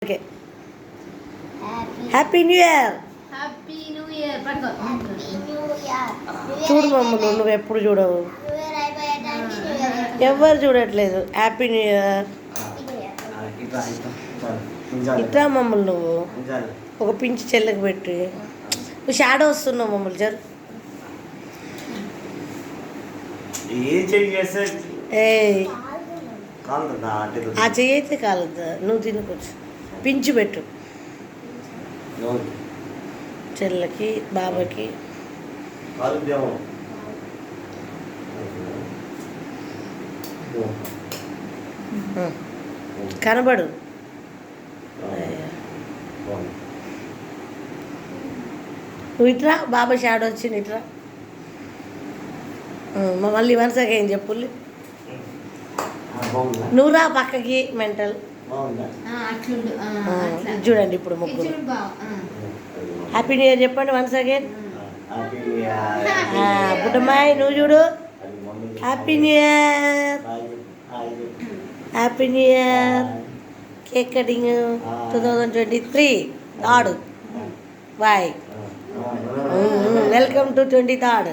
Okay happy new year. Happy new year. పట్టుకో. చూడు మమ్మల్ని నువ్వు ఎప్పుడు చూడవు, ఎవరు చూడట్లేదు. Happy new year. ఇట్లా మమ్మల్ని నువ్వు ఒక పించి చెల్లెకి పెట్టి నువ్వు షాడో వస్తున్నావు మమ్మల్ని జరు. ఏ ఆ చెయ్యి అయితే కాలద్దా, నువ్వు తినుకోవచ్చు. పించి పెట్టు చెల్లెకి బాబాకి. కనబడు. నువ్వు ఇట్రా, బాబా షాడో వచ్చింది ఇట్రా. మళ్ళీ వరుసగా ఏం చెప్పుల్లి. నువ్వు రా పక్కకి మెంటల్. చూడండి ఇప్పుడు ముగ్గురు. హ్యాపీ న్యూ ఇయర్ చెప్పండి వన్స్ అగైన్. బుడ్డమ్మాయి నువ్వు చూడు. Happy new year, happy new year. Cake cutting 2023 ఆడు. బాయ్. Welcome to 23rd.